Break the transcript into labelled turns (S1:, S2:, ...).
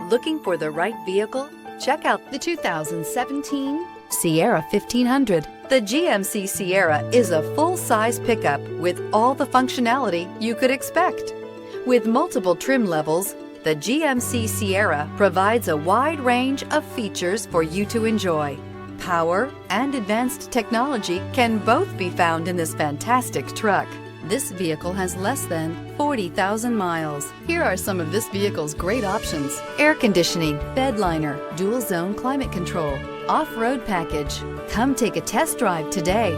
S1: Looking for the right vehicle? Check out the 2017 Sierra 1500. The GMC Sierra is a full-size pickup with all the functionality you could expect. With multiple trim levels, the GMC Sierra provides a wide range of features for you to enjoy. Power and advanced technology can both be found in this fantastic truck. This vehicle has less than 40,000 miles. Here are some of this vehicle's great options: air conditioning, bed liner, dual zone climate control, off-road package. Come take a test drive today.